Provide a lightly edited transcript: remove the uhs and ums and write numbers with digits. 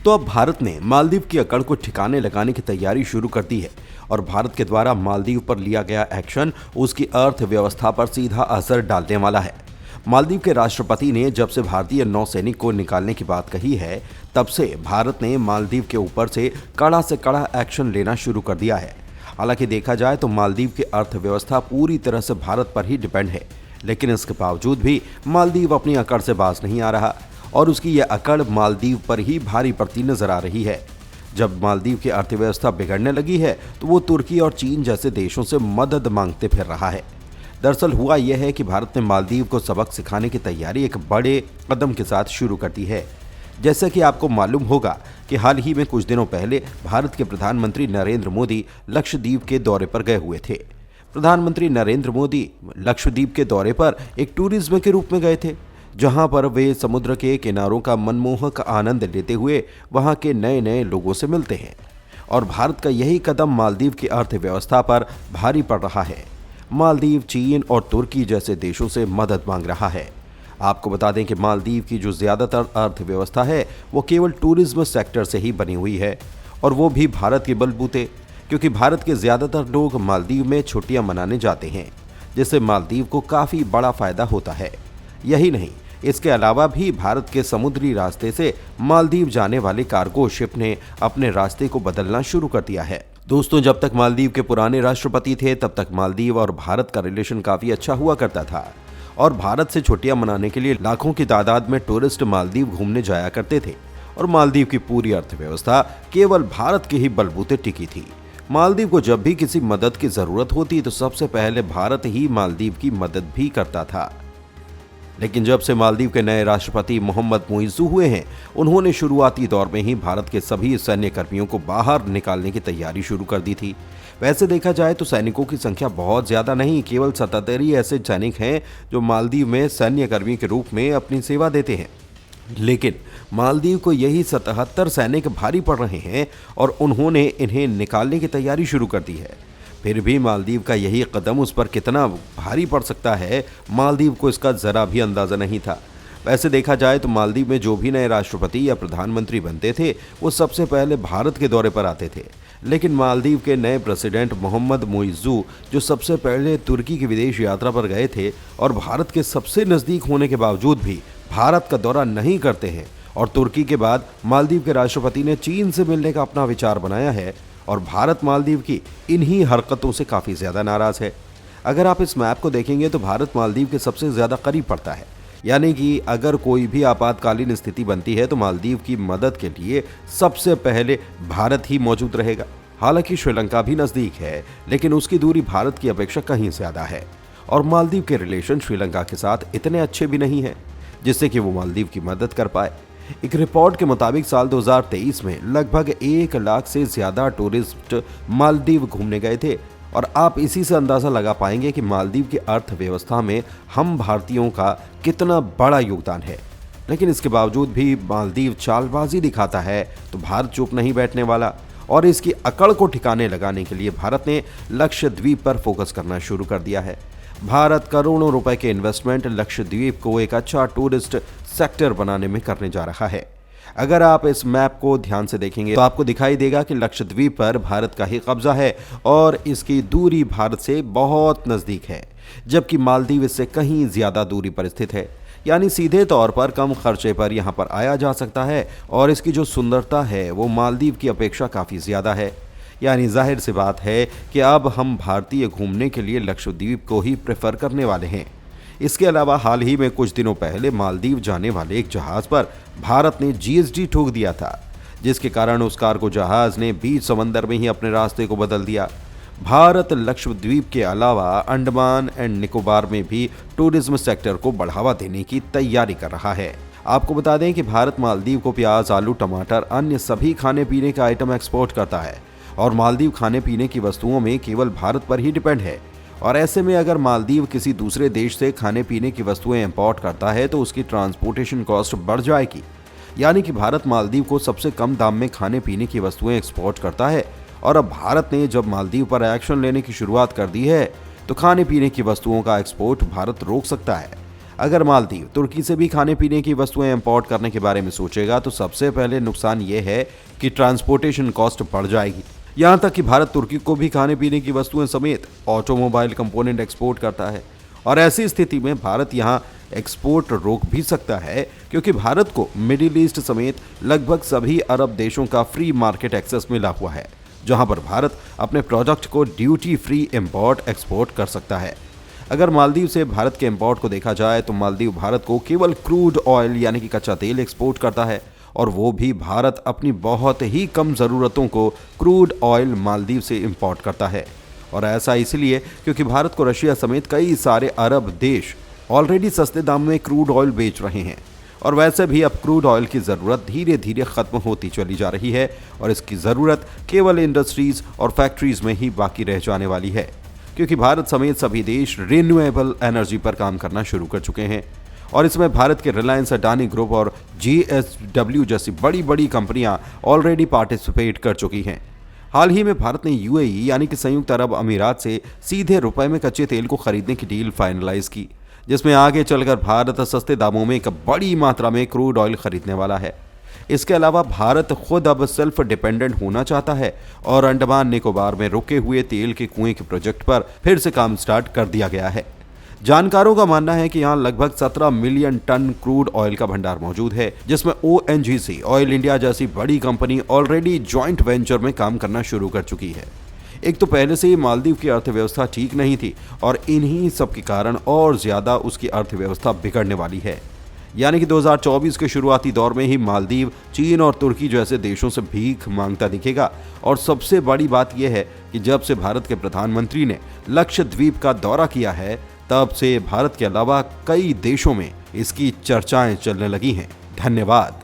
दोस्तों, अब भारत ने मालदीव की अकड़ को ठिकाने लगाने की तैयारी शुरू कर दी है और भारत के द्वारा मालदीव पर लिया गया एक्शन उसकी अर्थव्यवस्था पर सीधा असर डालने वाला है। मालदीव के राष्ट्रपति ने जब से भारतीय नौसैनिक को निकालने की बात कही है, तब से भारत ने मालदीव के ऊपर से कड़ा एक्शन लेना शुरू कर दिया है। हालांकि देखा जाए तो मालदीव की अर्थव्यवस्था पूरी तरह से भारत पर ही डिपेंड है, लेकिन इसके बावजूद भी मालदीव अपनी अकड़ से बाज नहीं आ रहा और उसकी यह अकड़ मालदीव पर ही भारी पड़ती नजर आ रही है। जब मालदीव की अर्थव्यवस्था बिगड़ने लगी है तो वो तुर्की और चीन जैसे देशों से मदद मांगते फिर रहा है। दरअसल हुआ यह है कि भारत ने मालदीव को सबक सिखाने की तैयारी एक बड़े कदम के साथ शुरू कर दी है। जैसा कि आपको मालूम होगा कि हाल ही में कुछ दिनों पहले भारत के प्रधानमंत्री नरेंद्र मोदी लक्षद्वीप के दौरे पर गए हुए थे। प्रधानमंत्री नरेंद्र मोदी लक्षद्वीप के दौरे पर एक टूरिज्म के रूप में गए थे, जहां पर वे समुद्र के किनारों का मनमोहक आनंद लेते हुए वहां के नए नए लोगों से मिलते हैं। और भारत का यही कदम मालदीव की अर्थव्यवस्था पर भारी पड़ रहा है। मालदीव चीन और तुर्की जैसे देशों से मदद मांग रहा है। आपको बता दें कि मालदीव की जो ज़्यादातर अर्थव्यवस्था है वो केवल टूरिज्म सेक्टर से ही बनी हुई है, और वो भी भारत के बलबूते, क्योंकि भारत के ज़्यादातर लोग मालदीव में छुट्टियां मनाने जाते हैं, जिससे मालदीव को काफ़ी बड़ा फ़ायदा होता है। यही नहीं, इसके अलावा भी भारत के समुद्री रास्ते से मालदीव जाने वाले कार्गो शिप ने अपने रास्ते को बदलना शुरू कर दिया है। दोस्तों, जब तक मालदीव के पुराने राष्ट्रपति थे तब तक मालदीव और भारत का रिलेशन काफ़ी अच्छा हुआ करता था और भारत से छुट्टियां मनाने के लिए लाखों की तादाद में टूरिस्ट मालदीव घूमने जाया करते थे और मालदीव की पूरी अर्थव्यवस्था केवल भारत के ही बलबूते टिकी थी। मालदीव को जब भी किसी मदद की ज़रूरत होती तो सबसे पहले भारत ही मालदीव की मदद भी करता था। लेकिन जब से मालदीव के नए राष्ट्रपति मोहम्मद मुइज़्ज़ू हुए हैं, उन्होंने शुरुआती दौर में ही भारत के सभी सैन्य कर्मियों को बाहर निकालने की तैयारी शुरू कर दी थी। वैसे देखा जाए तो सैनिकों की संख्या बहुत ज़्यादा नहीं, केवल 77 ही ऐसे सैनिक हैं जो मालदीव में सैन्य कर्मी के रूप में अपनी सेवा देते हैं। लेकिन मालदीव को यही 77 सैनिक भारी पड़ रहे हैं और उन्होंने इन्हें निकालने की तैयारी शुरू कर दी है। फिर भी मालदीव का यही कदम उस पर कितना भारी पड़ सकता है, मालदीव को इसका ज़रा भी अंदाज़ा नहीं था। वैसे देखा जाए तो मालदीव में जो भी नए राष्ट्रपति या प्रधानमंत्री बनते थे वो सबसे पहले भारत के दौरे पर आते थे। लेकिन मालदीव के नए प्रेसिडेंट मोहम्मद मुइज़्ज़ू, जो सबसे पहले तुर्की की विदेश यात्रा पर गए थे और भारत के सबसे नज़दीक होने के बावजूद भी भारत का दौरा नहीं करते हैं, और तुर्की के बाद मालदीव के राष्ट्रपति ने चीन से मिलने का अपना विचार बनाया है और भारत मालदीव की इन्हीं हरकतों से काफ़ी ज़्यादा नाराज़ है। अगर आप इस मैप को देखेंगे तो भारत मालदीव के सबसे ज़्यादा करीब पड़ता है, यानी कि अगर कोई भी आपातकालीन स्थिति बनती है तो मालदीव की मदद के लिए सबसे पहले भारत ही मौजूद रहेगा। हालांकि श्रीलंका भी नज़दीक है, लेकिन उसकी दूरी भारत की अपेक्षा कहीं ज़्यादा है और मालदीव के रिलेशन श्रीलंका के साथ इतने अच्छे भी नहीं हैं जिससे कि वो मालदीव की मदद कर पाए। एक रिपोर्ट के मुताबिक साल 2023 में लगभग 1 लाख से ज़्यादा टूरिस्ट मालदीव घूमने गए थे, और आप इसी से अंदाज़ा लगा पाएंगे कि मालदीव की अर्थव्यवस्था में हम भारतीयों का कितना बड़ा योगदान है। लेकिन इसके बावजूद भी मालदीव चालबाजी दिखाता है तो भारत चुप नहीं बैठने वाला, और इसकी अकड़ को ठिकाने लगाने के लिए भारत ने लक्षद्वीप पर फोकस करना शुरू कर दिया है। भारत करोड़ों रुपए के इन्वेस्टमेंट लक्षद्वीप को एक अच्छा टूरिस्ट सेक्टर बनाने में करने जा रहा है। अगर आप इस मैप को ध्यान से देखेंगे तो आपको दिखाई देगा कि लक्षद्वीप पर भारत का ही कब्जा है और इसकी दूरी भारत से बहुत नज़दीक है, जबकि मालदीव इससे कहीं ज़्यादा दूरी पर स्थित है। यानी सीधे तौर पर कम खर्चे पर यहाँ पर आया जा सकता है और इसकी जो सुंदरता है वो मालदीव की अपेक्षा काफ़ी ज़्यादा है। यानी जाहिर सी बात है कि अब हम भारतीय घूमने के लिए लक्षद्वीप को ही प्रेफर करने वाले हैं। इसके अलावा हाल ही में कुछ दिनों पहले मालदीव जाने वाले एक जहाज़ पर भारत ने जीएसटी ठोक दिया था, जिसके कारण उस कार्गो जहाज़ ने बीच समंदर में ही अपने रास्ते को बदल दिया। भारत लक्षद्वीप के अलावा अंडमान एंड निकोबार में भी टूरिज्म सेक्टर को बढ़ावा देने की तैयारी कर रहा है। आपको बता दें कि भारत मालदीव को प्याज, आलू, टमाटर, अन्य सभी खाने पीने के आइटम एक्सपोर्ट करता है और मालदीव खाने पीने की वस्तुओं में केवल भारत पर ही डिपेंड है। और ऐसे में अगर मालदीव किसी दूसरे देश से खाने पीने की वस्तुएं इंपोर्ट करता है तो उसकी ट्रांसपोर्टेशन कॉस्ट बढ़ जाएगी। यानी कि भारत मालदीव को सबसे कम दाम में खाने पीने की वस्तुएं एक्सपोर्ट करता है, और अब भारत ने जब मालदीव पर एक्शन लेने की शुरुआत कर दी है तो खाने पीने की वस्तुओं का एक्सपोर्ट भारत रोक सकता है। अगर मालदीव तुर्की से भी खाने पीने की वस्तुएं इंपोर्ट करने के बारे में सोचेगा तो सबसे पहले नुकसान ये है कि ट्रांसपोर्टेशन कॉस्ट बढ़ जाएगी। यहाँ तक कि भारत तुर्की को भी खाने पीने की वस्तुएं समेत ऑटोमोबाइल कंपोनेंट एक्सपोर्ट करता है और ऐसी स्थिति में भारत यहाँ एक्सपोर्ट रोक भी सकता है, क्योंकि भारत को मिडिल ईस्ट समेत लगभग सभी अरब देशों का फ्री मार्केट एक्सेस मिला हुआ है, जहां पर भारत अपने प्रोडक्ट को ड्यूटी फ्री इंपोर्ट एक्सपोर्ट कर सकता है। अगर मालदीव से भारत के इंपोर्ट को देखा जाए तो मालदीव भारत को केवल क्रूड ऑयल यानी कि कच्चा तेल एक्सपोर्ट करता है, और वो भी भारत अपनी बहुत ही कम ज़रूरतों को क्रूड ऑयल मालदीव से इंपोर्ट करता है। और ऐसा इसलिए क्योंकि भारत को रशिया समेत कई सारे अरब देश ऑलरेडी सस्ते दाम में क्रूड ऑयल बेच रहे हैं, और वैसे भी अब क्रूड ऑयल की ज़रूरत धीरे धीरे ख़त्म होती चली जा रही है और इसकी ज़रूरत केवल इंडस्ट्रीज़ और फैक्ट्रीज़ में ही बाकी रह जाने वाली है, क्योंकि भारत समेत सभी देश रिन्यूएबल एनर्जी पर काम करना शुरू कर चुके हैं। और इसमें भारत के रिलायंस, अडानी ग्रुप और JSW जैसी बड़ी बड़ी कंपनियां ऑलरेडी पार्टिसिपेट कर चुकी हैं। हाल ही में भारत ने UAE यानी कि संयुक्त अरब अमीरात से सीधे रुपए में कच्चे तेल को खरीदने की डील फाइनलाइज की, जिसमें आगे चलकर भारत सस्ते दामों में एक बड़ी मात्रा में क्रूड ऑयल खरीदने वाला है। इसके अलावा भारत खुद अब सेल्फ डिपेंडेंट होना चाहता है और अंडमान निकोबार में रुके हुए तेल के कुएं के प्रोजेक्ट पर फिर से काम स्टार्ट कर दिया गया है। जानकारों का मानना है कि यहाँ लगभग 17 मिलियन टन क्रूड ऑयल का भंडार मौजूद है, जिसमें ONGC ऑयल इंडिया जैसी बड़ी कंपनी ऑलरेडी जॉइंट वेंचर में काम करना शुरू कर चुकी है। एक तो पहले से ही मालदीव की अर्थव्यवस्था ठीक नहीं थी और इन्हीं सब के कारण और ज्यादा उसकी अर्थव्यवस्था बिगड़ने वाली है। यानी कि 2024 के शुरुआती दौर में ही मालदीव चीन और तुर्की जैसे देशों से भीख मांगता दिखेगा। और सबसे बड़ी बात यह है कि जब से भारत के प्रधानमंत्री ने लक्षद्वीप का दौरा किया है, तब से भारत के अलावा कई देशों में इसकी चर्चाएं चलने लगी हैं। धन्यवाद।